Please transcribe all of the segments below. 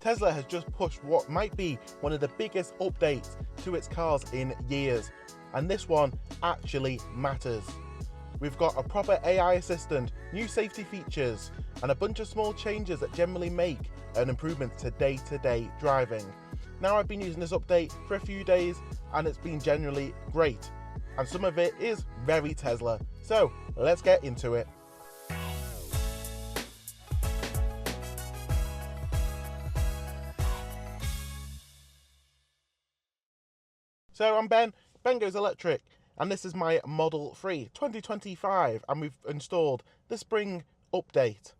Tesla has just pushed what might be one of the biggest updates to its cars in years, and this one actually matters. We've got a proper AI assistant, new safety features, and a bunch of small changes that generally make an improvement to day-to-day driving. Now, I've been using this update for a few days and it's been generally great, and some of it is very Tesla. So let's get into it. So I'm Ben Goes Electric, and this is my Model 3 2025, and we've installed the spring update.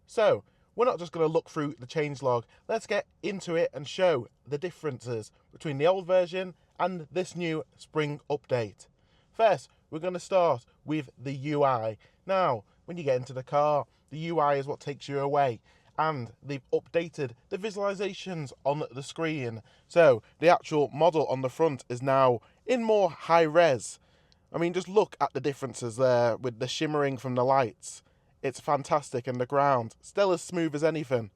So we're not just going to look through the changelog, let's get into it and show the differences between the old version and this new spring update. First, we're going to start with the UI. Now, when you get into the car, the UI is what takes you away, and they've updated the visualizations on the screen. So the actual model on the front is now in more high res. I mean, just look at the differences there with the shimmering from the lights. It's fantastic, and the ground still as smooth as anything.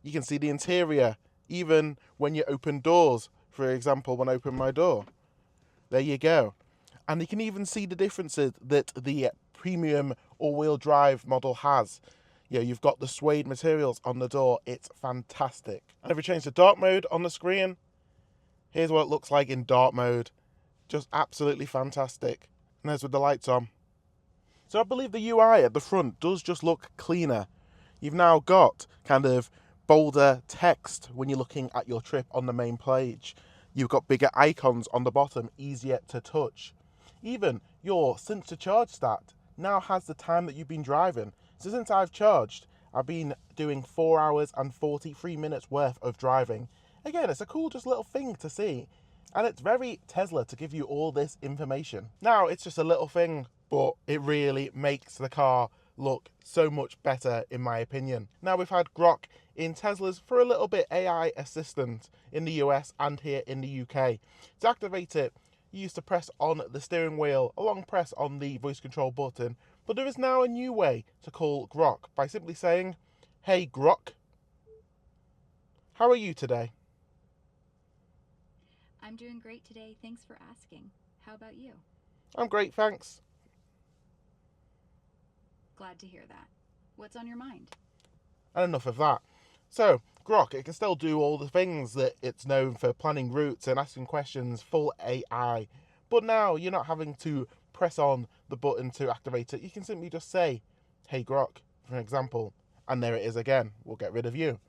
You can see the interior even when you open doors. For example, when I open my door, there you go. And you can even see the differences that the premium all-wheel drive model has. You know, you've got the suede materials on the door. It's fantastic. And if we change to dark mode on the screen, here's what it looks like in dark mode. Just absolutely fantastic. And there's with the lights on. So I believe the UI at the front does just look cleaner. You've now got kind of bolder text when you're looking at your trip on the main page. You've got bigger icons on the bottom, easier to touch. Even your since to charge stat now has the time that you've been driving. So since I've charged, I've been doing 4 hours and 43 minutes worth of driving. Again, it's a cool just little thing to see. And it's very Tesla to give you all this information. Now, it's just a little thing, but it really makes the car look so much better, in my opinion. Now, we've had Grok in Teslas for a little bit, AI assistant in the US and here in the UK. To activate it, you used to press on the steering wheel, a long press on the voice control button, but there is now a new way to call Grok by simply saying, "Hey Grok, how are you today?" I'm doing great today. Thanks for asking. How about you? I'm great, thanks. Glad to hear that. What's on your mind? And enough of that. So, Grok, it can still do all the things that it's known for, planning routes and asking questions, full AI. But now you're not having to press on the button to activate it. You can simply just say, "Hey Grok," for example, and there it is again. We'll get rid of you.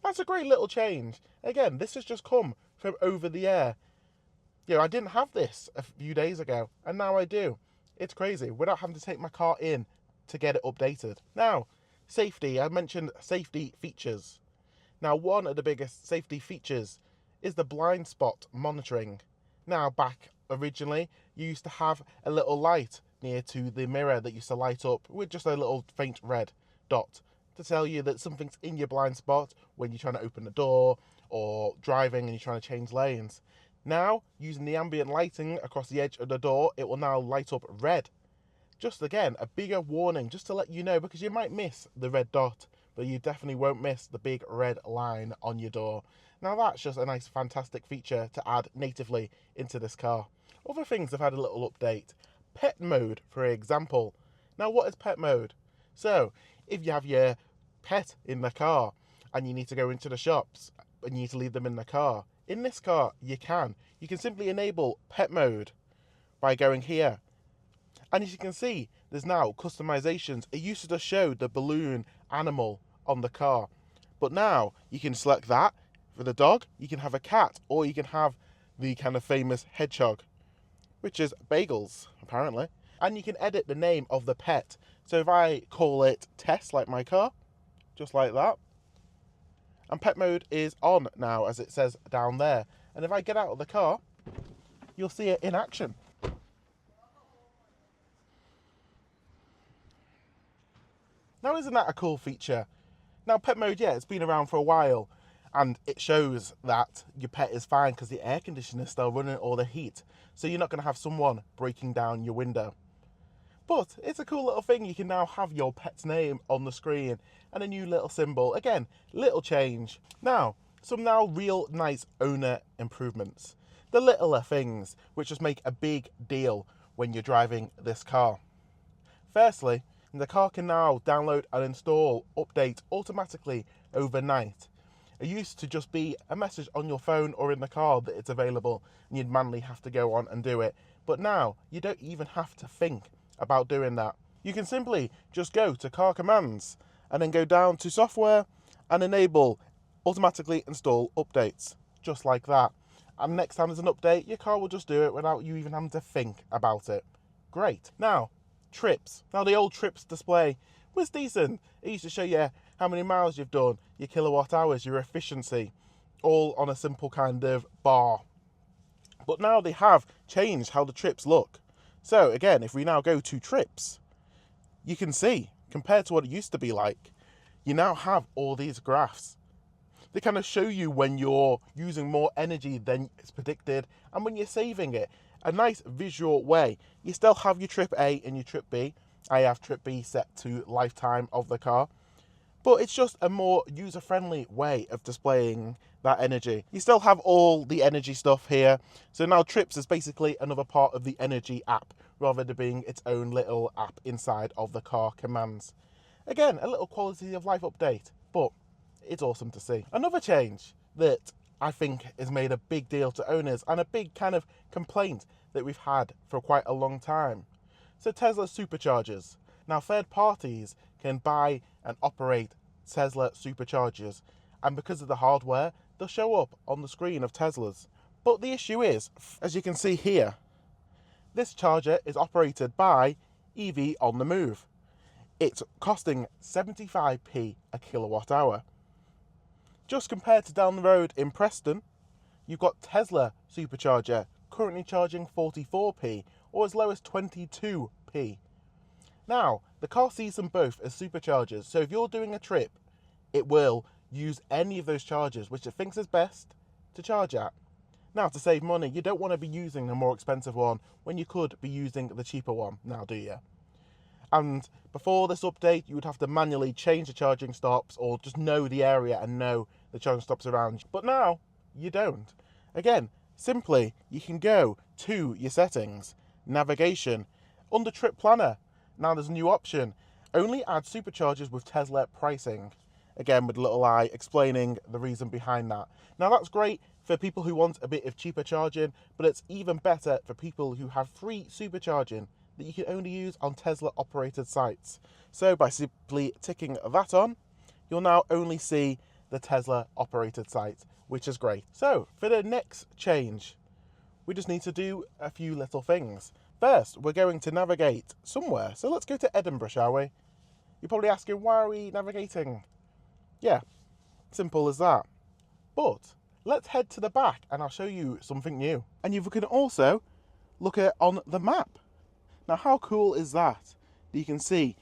That's a great little change. Again, this has just come from over the air. You know, I didn't have this a few days ago, and now I do. It's crazy, without having to take my car in to get it updated. Now, safety. I mentioned safety features. Now, one of the biggest safety features is the blind spot monitoring. Now, back originally, you used to have a little light near to the mirror that used to light up with just a little faint red dot to tell you that something's in your blind spot when you're trying to open the door or driving and you're trying to change lanes. Now, using the ambient lighting across the edge of the door, it will now light up red. Just again, a bigger warning just to let you know, because you might miss the red dot, but you definitely won't miss the big red line on your door. Now that's just a nice fantastic feature to add natively into this car. Other things have had a little update. Pet mode, for example. Now what is pet mode? So, if you have your pet in the car and you need to go into the shops and you need to leave them in the car, in this car you can. You can simply enable pet mode by going here. And as you can see, there's now customizations. It used to just show the balloon animal on the car, but now you can select that for the dog, you can have a cat, or you can have the kind of famous hedgehog, which is Bagels, apparently. And you can edit the name of the pet. So if I call it Tess, like my car, just like that, and pet mode is on now, as it says down there. And if I get out of the car, you'll see it in action. Now, isn't that a cool feature? Now, pet mode, yeah, it's been around for a while, and it shows that your pet is fine because the air conditioner is still running or the heat, so you're not going to have someone breaking down your window. But it's a cool little thing. You can now have your pet's name on the screen and a new little symbol. Again, little change. Now, some now real nice owner improvements. The littler things which just make a big deal when you're driving this car. Firstly, the car can now download and install updates automatically overnight. It used to just be a message on your phone or in the car that it's available and you'd manually have to go on and do it. But now you don't even have to think about doing that. You can simply just go to car commands and then go down to software and enable automatically install updates, just like that. And next time there's an update, your car will just do it without you even having to think about it. Great. Now, trips. Now, the old trips display was decent. It used to show you how many miles you've done, your kilowatt hours, your efficiency, all on a simple kind of bar. But now they have changed how the trips look. So again, if we now go to trips, you can see, compared to what it used to be like, you now have all these graphs. They kind of show you when you're using more energy than it's predicted and when you're saving it. A nice visual way. You still have your trip A and your trip B. I have trip B set to lifetime of the car. But it's just a more user-friendly way of displaying that energy. You still have all the energy stuff here. So now trips is basically another part of the energy app, rather than being its own little app inside of the car commands. Again, a little quality of life update, but it's awesome to see. Another change that I think has made a big deal to owners and a big kind of complaint that we've had for quite a long time. So Tesla superchargers. Now third parties can buy and operate Tesla superchargers, and because of the hardware, they'll show up on the screen of Teslas. But the issue is, as you can see here, this charger is operated by EV on the Move. It's costing 75p a kilowatt hour. Just compared to down the road in Preston, you've got Tesla supercharger currently charging 44p or as low as 22p. Now, the car sees them both as superchargers, so if you're doing a trip, it will use any of those chargers which it thinks is best to charge at. Now, to save money, you don't want to be using the more expensive one when you could be using the cheaper one, now do you? And before this update, you would have to manually change the charging stops or just know the area and know the charging stops around. But now, you don't. Again, simply, you can go to your settings, navigation, under Trip Planner. Now there's a new option. Only add superchargers with Tesla pricing. Again, with a little eye explaining the reason behind that. Now that's great for people who want a bit of cheaper charging, but it's even better for people who have free supercharging that you can only use on Tesla operated sites. So by simply ticking that on, you'll now only see the Tesla operated site, which is great. So for the next change, we just need to do a few little things. First, we're going to navigate somewhere. So let's go to Edinburgh, shall we? You're probably asking, why are we navigating? Yeah, simple as that. But let's head to the back and I'll show you something new. And you can also look at on the map. Now, how cool is that? You can see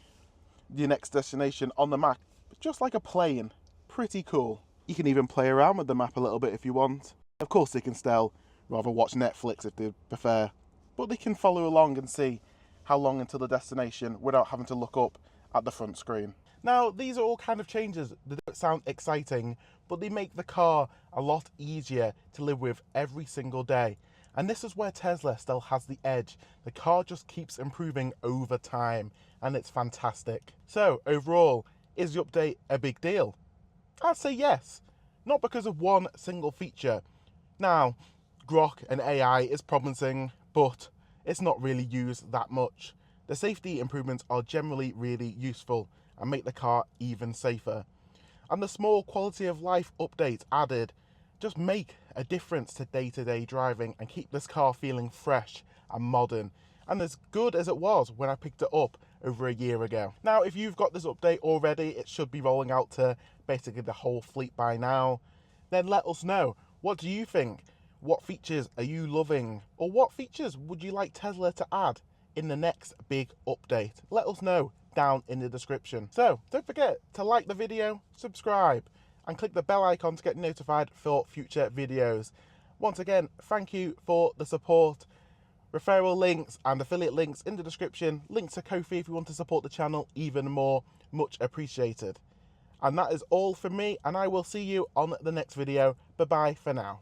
your next destination on the map, just like a plane. Pretty cool. You can even play around with the map a little bit if you want. Of course, they can still rather watch Netflix if they prefer, but they can follow along and see how long until the destination without having to look up at the front screen. Now, these are all kind of changes that don't sound exciting, but they make the car a lot easier to live with every single day. And this is where Tesla still has the edge. The car just keeps improving over time, and it's fantastic. So, overall, is the update a big deal? I'd say yes. Not because of one single feature. Now, Grok and AI is promising, but it's not really used that much. The safety improvements are generally really useful and make the car even safer. And the small quality of life updates added just make a difference to day-to-day driving and keep this car feeling fresh and modern and as good as it was when I picked it up over a year ago. Now, if you've got this update already, it should be rolling out to basically the whole fleet by now. Then let us know. What do you think? What features are you loving? Or what features would you like Tesla to add in the next big update? Let us know down in the description. So don't forget to like the video, subscribe, and click the bell icon to get notified for future videos. Once again, thank you for the support. Referral links and affiliate links in the description. Links to Ko-fi if you want to support the channel even more. Much appreciated. And that is all from me, and I will see you on the next video. Bye bye for now.